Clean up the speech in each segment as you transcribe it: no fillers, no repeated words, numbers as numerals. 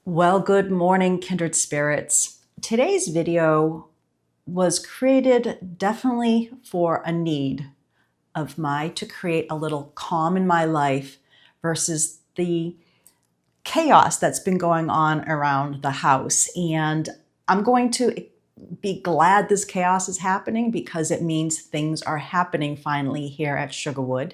Well, good morning, kindred spirits. Today's video was created definitely for a need of mine to create a little calm in my life versus the chaos that's been going on around the house. And I'm going to be glad this chaos is happening because it means things are happening finally here at Sugarwood.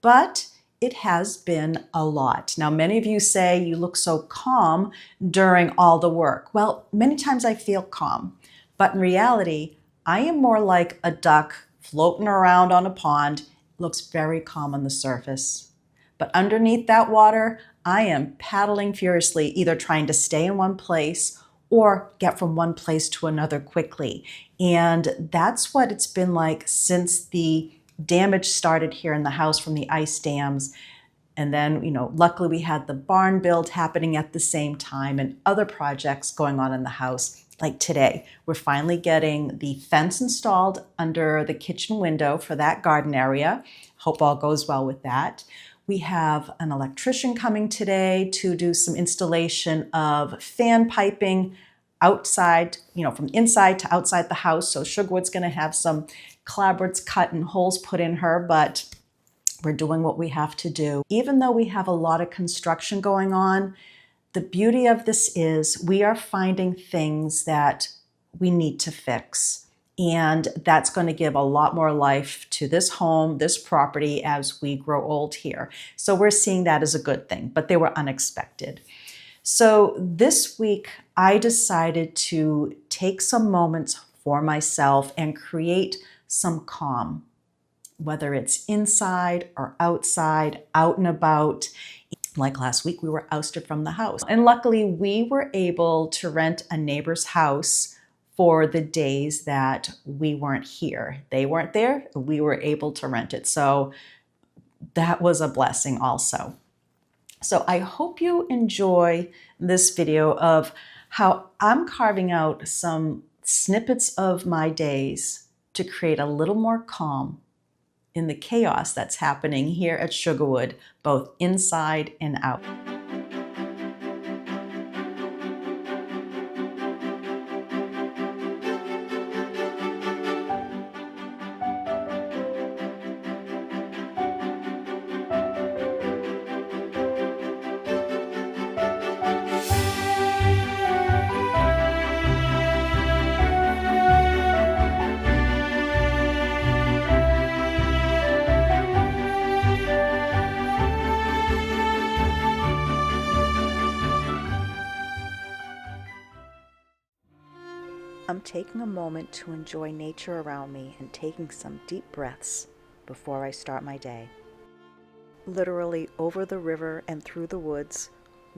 But it has been a lot. Now, many of you say you look so calm during all the work. Well, many times I feel calm, but in reality, I am more like a duck floating around on a pond. It looks very calm on the surface. But underneath that water, I am paddling furiously, either trying to stay in one place or get from one place to another quickly. And that's what it's been like since the damage started here in the house from the ice dams. And then, luckily we had the barn build happening at the same time and other projects going on in the house. Like today, we're finally getting the fence installed under the kitchen window for that garden area. Hope all goes well with that. We have an electrician coming today to do some installation of fan piping outside, from inside to outside the house. So Sugarwood's going to have some clapboards cut and holes put in her, but we're doing what we have to do. Even though we have a lot of construction going on, the beauty of this is we are finding things that we need to fix. And that's going to give a lot more life to this home, this property as we grow old here. So we're seeing that as a good thing, but they were unexpected. So this week, I decided to take some moments for myself and create some calm, whether it's inside or outside, out and about. Like last week, we were ousted from the house. And luckily, we were able to rent a neighbor's house for the days that we weren't here. They weren't there, we were able to rent it. So that was a blessing also. So I hope you enjoy this video of how I'm carving out some snippets of my days to create a little more calm in the chaos that's happening here at Sugarwood, both inside and out. I'm taking a moment to enjoy nature around me and taking some deep breaths before I start my day. Literally over the river and through the woods,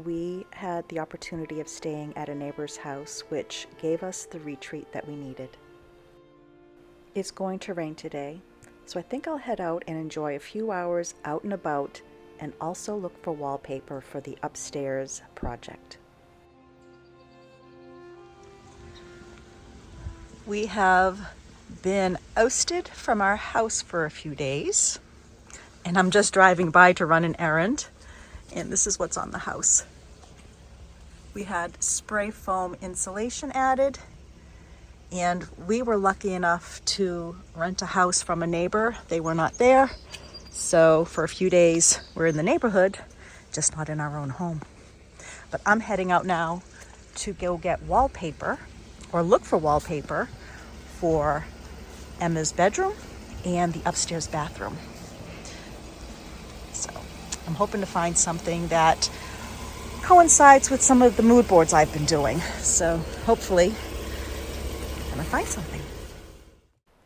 we had the opportunity of staying at a neighbor's house, which gave us the retreat that we needed. It's going to rain today, so I think I'll head out and enjoy a few hours out and about and also look for wallpaper for the upstairs project. We have been ousted from our house for a few days, and I'm just driving by to run an errand, and this is what's on the house. We had spray foam insulation added, and we were lucky enough to rent a house from a neighbor. They were not there, so for a few days we're in the neighborhood, just not in our own home. But I'm heading out now to go get wallpaper, or look for wallpaper for Emma's bedroom and the upstairs bathroom. So I'm hoping to find something that coincides with some of the mood boards I've been doing. So hopefully I'm gonna find something.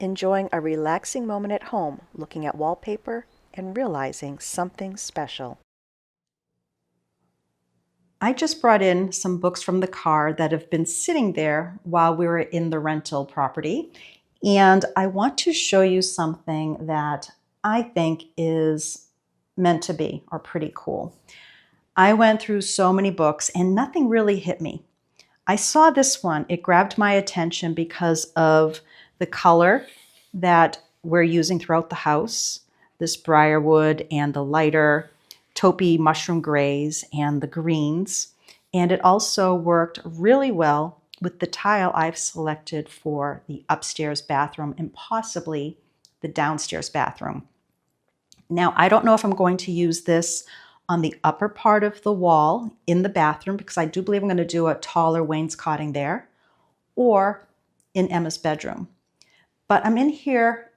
Enjoying a relaxing moment at home, looking at wallpaper and realizing something special. I just brought in some books from the car that have been sitting there while we were in the rental property. And I want to show you something that I think is meant to be, or pretty cool. I went through so many books and nothing really hit me. I saw this one. It grabbed my attention because of the color that we're using throughout the house, this briarwood and the lighter taupey mushroom grays and the greens. And it also worked really well with the tile I've selected for the upstairs bathroom and possibly the downstairs bathroom. Now, I don't know if I'm going to use this on the upper part of the wall in the bathroom, because I do believe I'm going to do a taller wainscoting there, or in Emma's bedroom. But I'm in here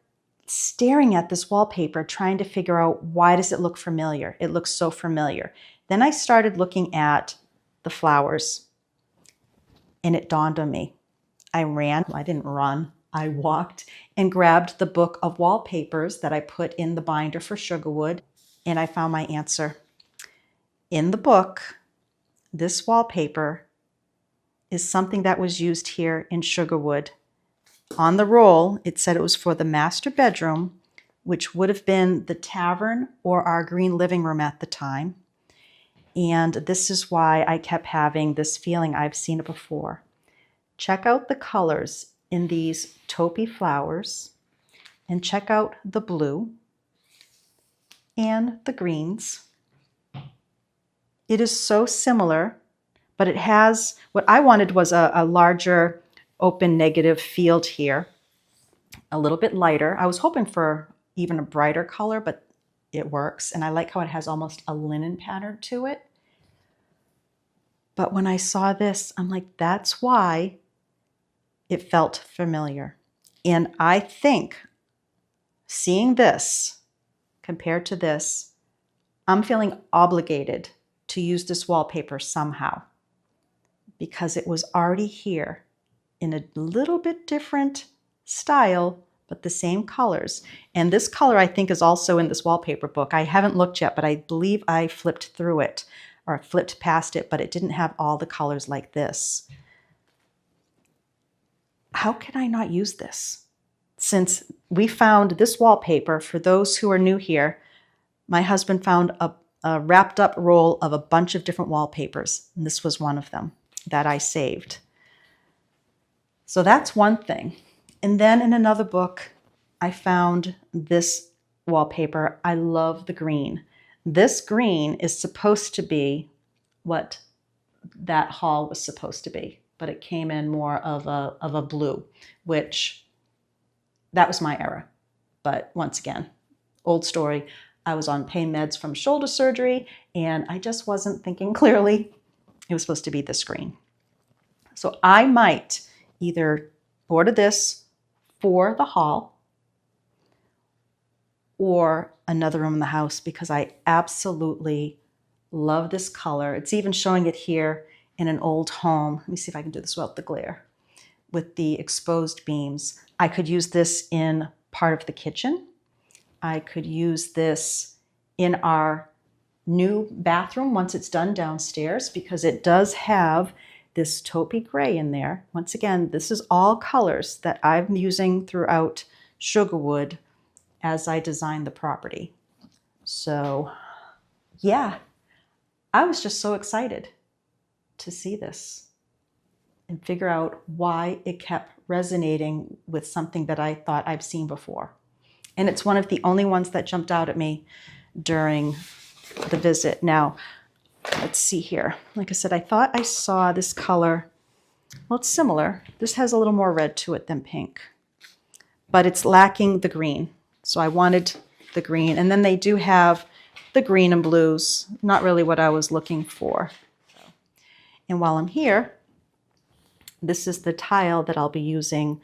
staring at this wallpaper, trying to figure out, why does it look familiar? It looks so familiar. Then I started looking at the flowers, and it dawned on me. I didn't run, I walked and grabbed the book of wallpapers that I put in the binder for Sugarwood, and I found my answer. In the book, this wallpaper is something that was used here in Sugarwood. On the roll, it said it was for the master bedroom, which would have been the tavern or our green living room at the time. And this is why I kept having this feeling I've seen it before. Check out the colors in these taupey flowers, and check out the blue and the greens. It is so similar, but it has, what I wanted was a larger open negative field here, a little bit lighter. I was hoping for even a brighter color, but it works. And I like how it has almost a linen pattern to it. But when I saw this, I'm like, that's why it felt familiar. And I think seeing this compared to this, I'm feeling obligated to use this wallpaper somehow, because it was already here in a little bit different style, but the same colors. And this color, I think, is also in this wallpaper book. I haven't looked yet, but I believe I flipped through it or flipped past it, but it didn't have all the colors like this. How can I not use this? Since we found this wallpaper, for those who are new here, my husband found a wrapped up roll of a bunch of different wallpapers, and this was one of them that I saved. So that's one thing. And then in another book, I found this wallpaper. I love the green. This green is supposed to be what that hall was supposed to be, but it came in more of a blue, which that was my era. But once again, old story. I was on pain meds from shoulder surgery, and I just wasn't thinking clearly. It was supposed to be this green. So I might either order this for the hall or another room in the house, because I absolutely love this color. It's even showing it here in an old home. Let me see if I can do this without the glare. With the exposed beams. I could use this in part of the kitchen. I could use this in our new bathroom once it's done downstairs, because it does have this taupey gray in there. Once again, this is all colors that I'm using throughout Sugarwood as I design the property. So yeah, I was just so excited to see this and figure out why it kept resonating with something that I thought I've seen before. And it's one of the only ones that jumped out at me during the visit. Now, let's see here. Like I said, I thought I saw this color. Well, it's similar. This has a little more red to it than pink, but it's lacking the green. So I wanted the green. And then they do have the green and blues. Not really what I was looking for. And while I'm here, this is the tile that I'll be using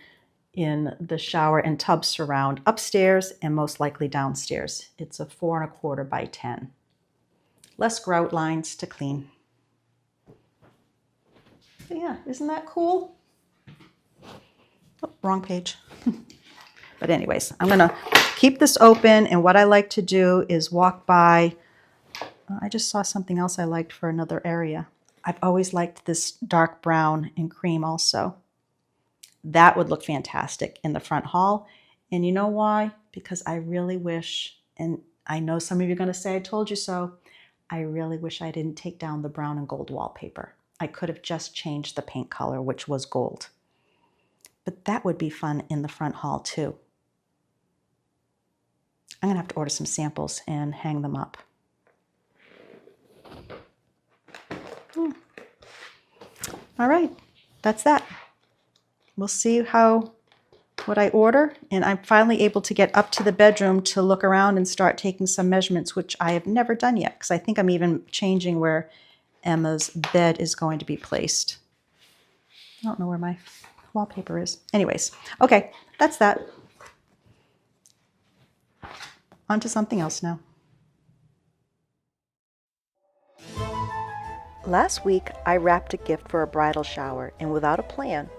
in the shower and tub surround upstairs and most likely downstairs. It's a 4 1/4 by 10. Less grout lines to clean. But yeah, isn't that cool? Oh, wrong page. But anyways, I'm gonna keep this open, and what I like to do is walk by. I just saw something else I liked for another area. I've always liked this dark brown and cream also. That would look fantastic in the front hall. And you know why? Because I really wish, and I know some of you are going to say I told you so, I really wish I didn't take down the brown and gold wallpaper. I could have just changed the paint color, which was gold. But that would be fun in the front hall too. I'm going to have to order some samples and hang them up. All right, that's that. We'll see what I order, and I'm finally able to get up to the bedroom to look around and start taking some measurements, which I have never done yet, because I think I'm even changing where Emma's bed is going to be placed. I don't know where my wallpaper is. Anyways, okay, that's that. On to something else now. Last week, I wrapped a gift for a bridal shower, and without a plan,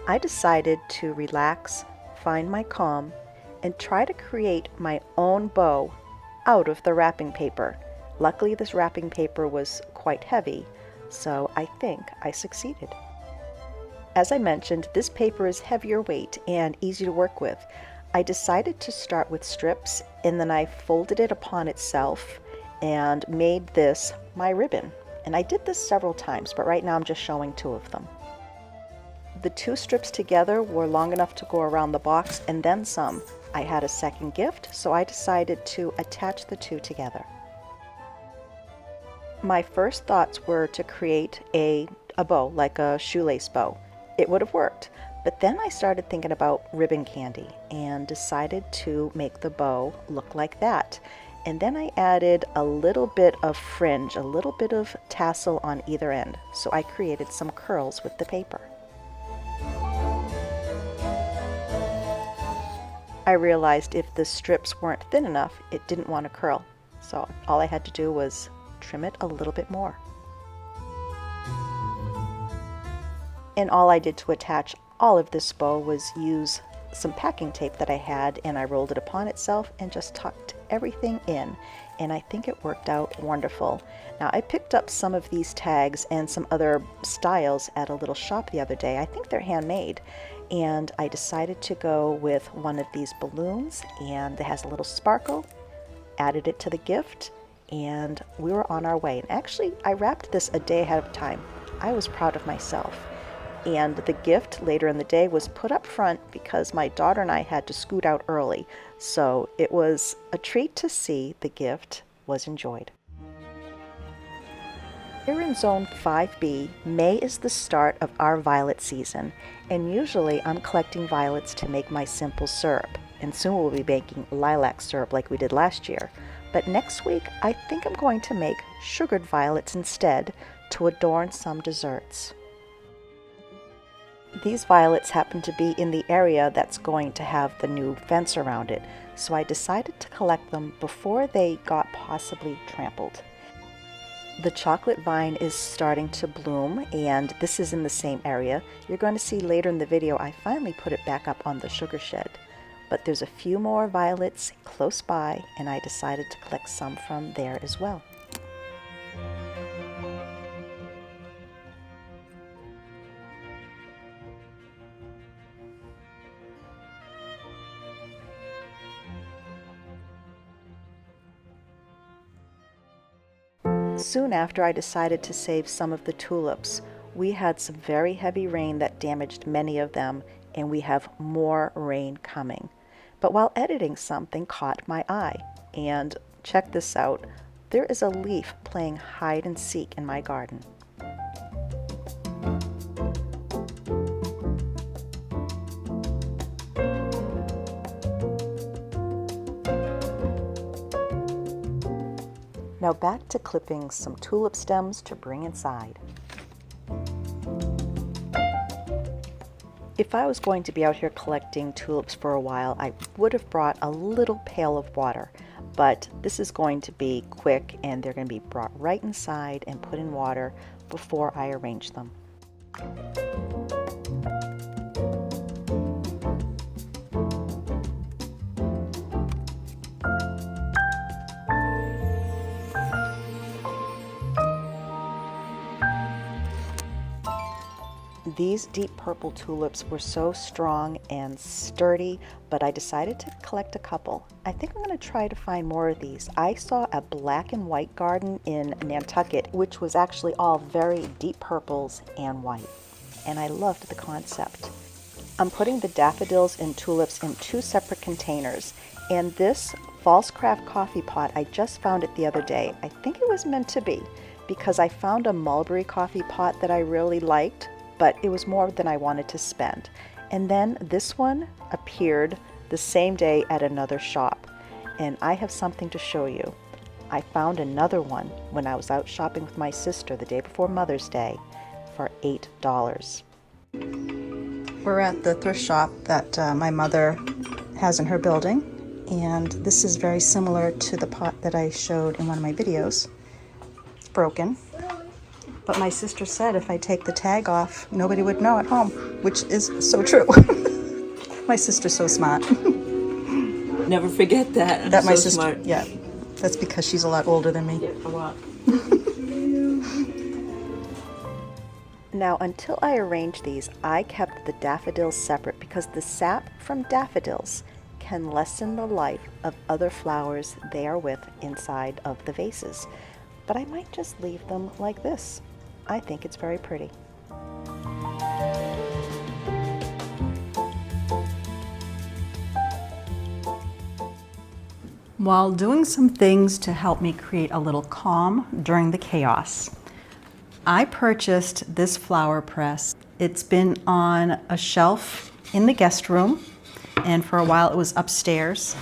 I decided to relax, find my calm, and try to create my own bow out of the wrapping paper. Luckily, this wrapping paper was quite heavy, so I think I succeeded. As I mentioned, this paper is heavier weight and easy to work with. I decided to start with strips, and then I folded it upon itself and made this my ribbon. And I did this several times, but right now I'm just showing 2 of them. The 2 strips together were long enough to go around the box and then some. I had a second gift, so I decided to attach the 2 together. My first thoughts were to create a bow, like a shoelace bow. It would have worked, but then I started thinking about ribbon candy and decided to make the bow look like that. And then I added a little bit of fringe, a little bit of tassel on either end. So I created some curls with the paper. I realized if the strips weren't thin enough, it didn't want to curl. So all I had to do was trim it a little bit more. And all I did to attach all of this bow was use some packing tape that I had, and I rolled it upon itself and just tucked everything in, and I think it worked out wonderful. Now, I picked up some of these tags and some other styles at a little shop the other day. I think they're handmade, and I decided to go with one of these balloons, and it has a little sparkle. Added it to the gift, and we were on our way. And actually, I wrapped this a day ahead of time. I was proud of myself. And the gift later in the day was put up front because my daughter and I had to scoot out early. So it was a treat to see the gift was enjoyed. Here in Zone 5B, May is the start of our violet season. And usually I'm collecting violets to make my simple syrup. And soon we'll be making lilac syrup like we did last year. But next week, I think I'm going to make sugared violets instead to adorn some desserts. These violets happen to be in the area that's going to have the new fence around it, so I decided to collect them before they got possibly trampled. The chocolate vine is starting to bloom, and this is in the same area. You're going to see later in the video I finally put it back up on the sugar shed. But there's a few more violets close by, and I decided to collect some from there as well. Soon after I decided to save some of the tulips, we had some very heavy rain that damaged many of them, and we have more rain coming. But while editing, something caught my eye, and check this out. There is a leaf playing hide and seek in my garden. Now back to clipping some tulip stems to bring inside. If I was going to be out here collecting tulips for a while, I would have brought a little pail of water, but this is going to be quick and they're going to be brought right inside and put in water before I arrange them. These deep purple tulips were so strong and sturdy, but I decided to collect a couple. I think I'm going to try to find more of these. I saw a black and white garden in Nantucket, which was actually all very deep purples and white, and I loved the concept. I'm putting the daffodils and tulips in 2 separate containers, and this False Craft coffee pot, I just found it the other day. I think it was meant to be, because I found a mulberry coffee pot that I really liked, but it was more than I wanted to spend. And then this one appeared the same day at another shop, and I have something to show you. I found another one when I was out shopping with my sister the day before Mother's Day for $8. We're at the thrift shop that my mother has in her building, and this is very similar to the pot that I showed in one of my videos. It's broken, but my sister said if I take the tag off, nobody would know at home, which is so true. My sister's so smart. Never forget that. That my so sister, smart. yeah, that's because she's a lot older than me. Yeah, a lot. Now, until I arranged these, I kept the daffodils separate because the sap from daffodils can lessen the life of other flowers they are with inside of the vases. But I might just leave them like this. I think it's very pretty. While doing some things to help me create a little calm during the chaos, I purchased this flower press. It's been on a shelf in the guest room, and for a while it was upstairs.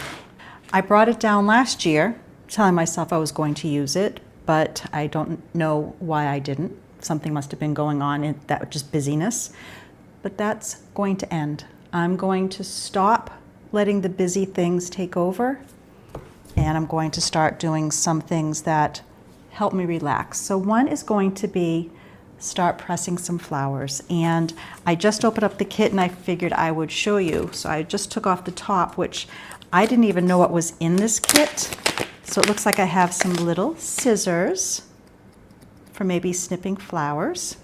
I brought it down last year, telling myself I was going to use it, but I don't know why I didn't. Something must have been going on, and that was just busyness. But that's going to end. I'm going to stop letting the busy things take over, and I'm going to start doing some things that help me relax. So one is going to be start pressing some flowers. And I just opened up the kit and I figured I would show you. So I just took off the top, which I didn't even know what was in this kit. So it looks like I have some little scissors for maybe snipping flowers.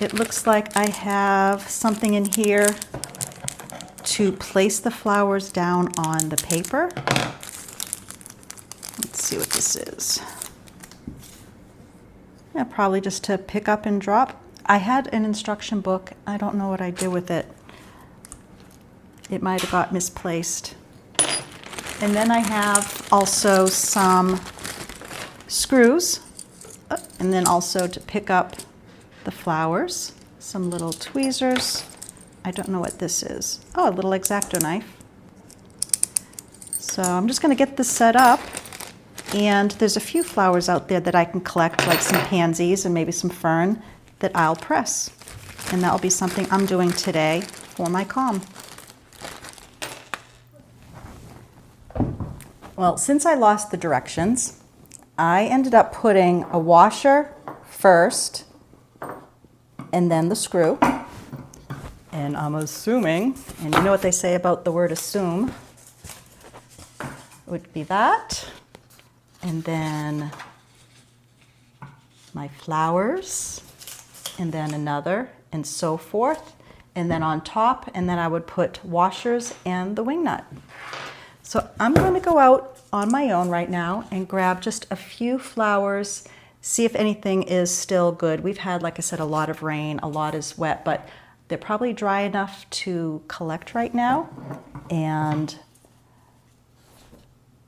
It looks like I have something in here to place the flowers down on the paper. Let's see what this is. Yeah, probably just to pick up and drop. I had an instruction book. I don't know what I did with it. It might have got misplaced. And then I have also some screws, and then also to pick up the flowers, some little tweezers. I don't know what this is. Oh, a little X-Acto knife. So I'm just going to get this set up. And there's a few flowers out there that I can collect, like some pansies and maybe some fern, that I'll press. And that'll be something I'm doing today for my calm. Well, since I lost the directions, I ended up putting a washer first and then the screw. And I'm assuming, and you know what they say about the word assume, would be that. And then my flowers, and then another, and so forth. And then on top, and then I would put washers and the wing nut. So I'm going to go out on my own right now and grab just a few flowers, see if anything is still good. We've had, like I said, a lot of rain, a lot is wet, but they're probably dry enough to collect right now, and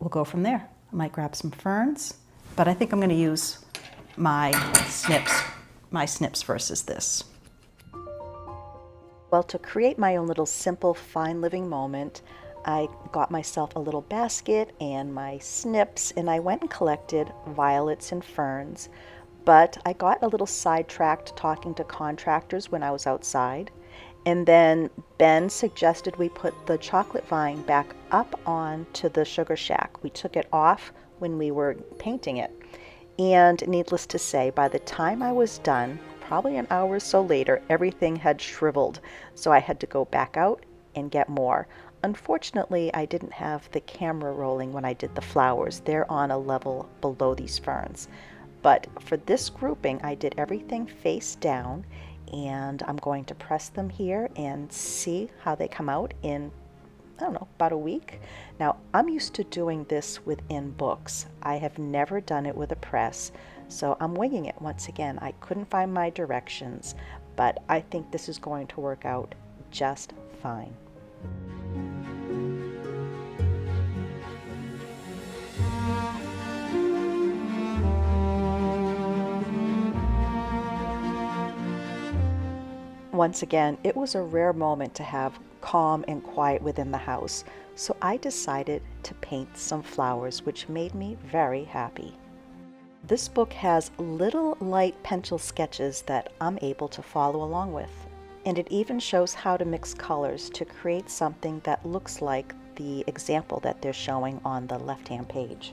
we'll go from there. I might grab some ferns, but I think I'm going to use my snips versus this. Well, to create my own little simple fine living moment, I got myself a little basket and my snips, and I went and collected violets and ferns. But I got a little sidetracked talking to contractors when I was outside. And then Ben suggested we put the chocolate vine back up onto the sugar shack. We took it off when we were painting it. And needless to say, by the time I was done, probably an hour or so later, everything had shriveled. So I had to go back out and get more. Unfortunately, I didn't have the camera rolling when I did the flowers. They're on a level below these ferns. But for this grouping, I did everything face down, and I'm going to press them here and see how they come out in, I don't know, about a week. Now, I'm used to doing this within books. I have never done it with a press, so I'm winging it once again. I couldn't find my directions, but I think this is going to work out just fine. Once again, it was a rare moment to have calm and quiet within the house, so I decided to paint some flowers, which made me very happy. This book has little light pencil sketches that I'm able to follow along with. And it even shows how to mix colors to create something that looks like the example that they're showing on the left-hand page.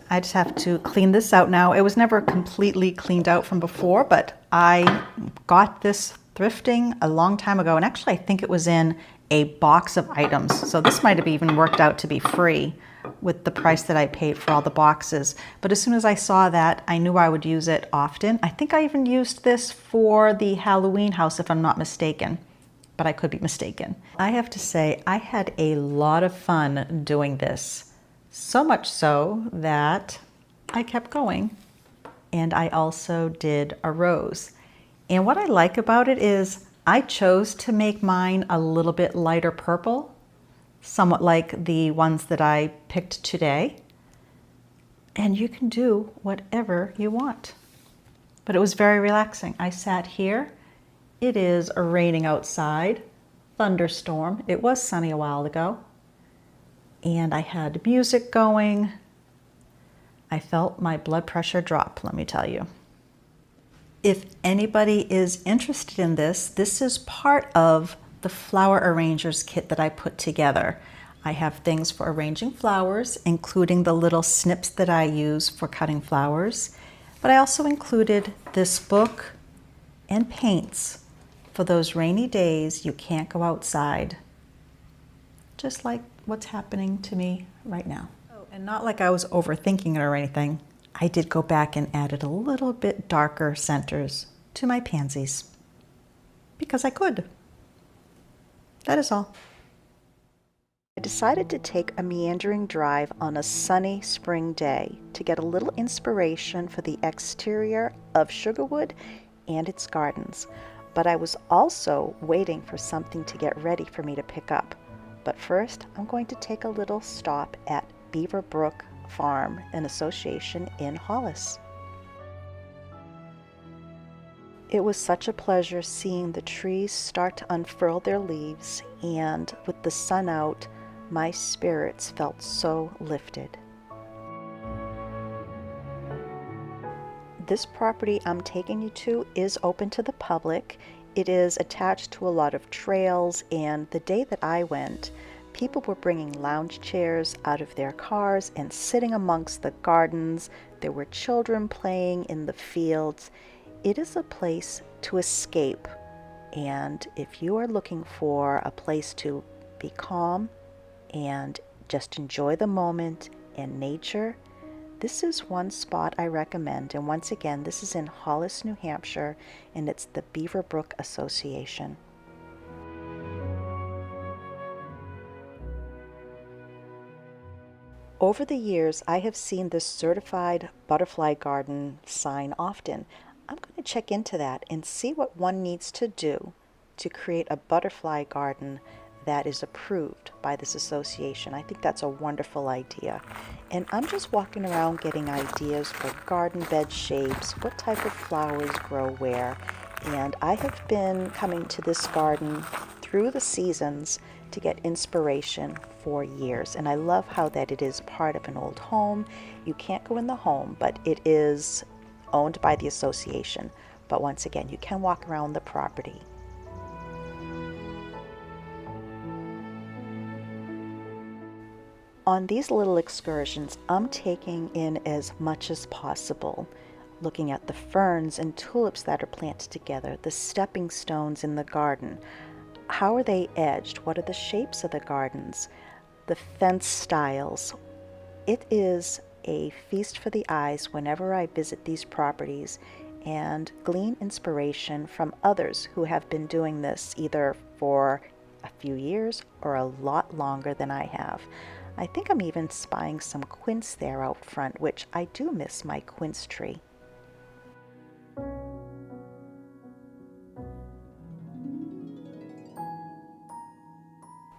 I just have to clean this out now. It was never completely cleaned out from before, but I got this thrifting a long time ago. And actually, I think it was in a box of items. So this might have even worked out to be free with the price that I paid for all the boxes. But as soon as I saw that, I knew I would use it often. I think I even used this for the Halloween house, if I'm not mistaken. But I could be mistaken. I have to say, I had a lot of fun doing this. So much so that I kept going. And I also did a rose. And what I like about it is I chose to make mine a little bit lighter purple, somewhat like the ones that I picked today. And you can do whatever you want. But it was very relaxing. I sat here. It is raining outside, thunderstorm. It was sunny a while ago. And I had music going. I felt my blood pressure drop, let me tell you. If anybody is interested in this, this is part of the flower arrangers kit that I put together. I have things for arranging flowers, including the little snips that I use for cutting flowers. But I also included this book and paints for those rainy days you can't go outside. Just like what's happening to me right now. Oh, and not like I was overthinking it or anything. I did go back and added a little bit darker centers to my pansies because I could. That is all. I decided to take a meandering drive on a sunny spring day to get a little inspiration for the exterior of Sugarwood and its gardens. But I was also waiting for something to get ready for me to pick up. But first, I'm going to take a little stop at Beaverbrook Farm, an association in Hollis. It was such a pleasure seeing the trees start to unfurl their leaves, and with the sun out, my spirits felt so lifted. This property I'm taking you to is open to the public. It is attached to a lot of trails, and the day that I went, people were bringing lounge chairs out of their cars and sitting amongst the gardens. There were children playing in the fields. It is a place to escape, and if you are looking for a place to be calm and just enjoy the moment and nature, this is one spot I recommend. And once again, this is in Hollis, New Hampshire, and it's the Beaverbrook Association. Over the years, I have seen this certified butterfly garden sign often. I'm going to check into that and see what one needs to do to create a butterfly garden that is approved by this association. I think that's a wonderful idea. And I'm just walking around getting ideas for garden bed shapes, what type of flowers grow where. And I have been coming to this garden through the seasons to get inspiration for years. And I love how that it is part of an old home. You can't go in the home, but it is owned by the association. But once again, you can walk around the property. On these little excursions, I'm taking in as much as possible, looking at the ferns and tulips that are planted together, the stepping stones in the garden. How are they edged? What are the shapes of the gardens? The fence styles. It is a feast for the eyes whenever I visit these properties and glean inspiration from others who have been doing this either for a few years or a lot longer than I have. I think I'm even spying some quince there out front, which I do miss my quince tree.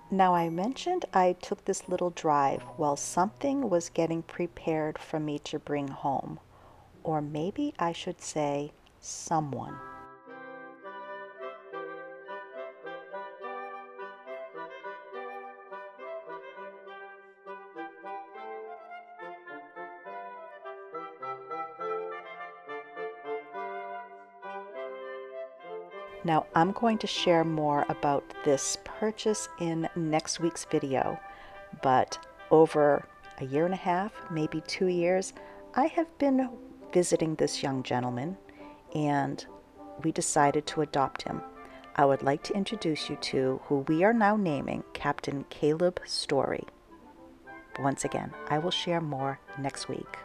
Now, I mentioned I took this little drive while something was getting prepared for me to bring home. Or maybe I should say someone. Now, I'm going to share more about this purchase in next week's video, but over a year and a half, maybe 2 years, I have been visiting this young gentleman, and we decided to adopt him. I would like to introduce you to who we are now naming Captain Caleb Story. Once again, I will share more next week.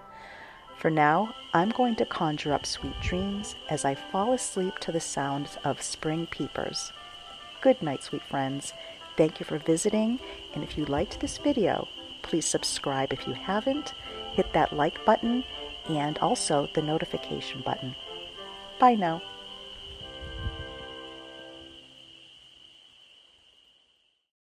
For now, I'm going to conjure up sweet dreams as I fall asleep to the sounds of spring peepers. Good night, sweet friends. Thank you for visiting, and if you liked this video, please subscribe if you haven't, hit that like button, and also the notification button. Bye now.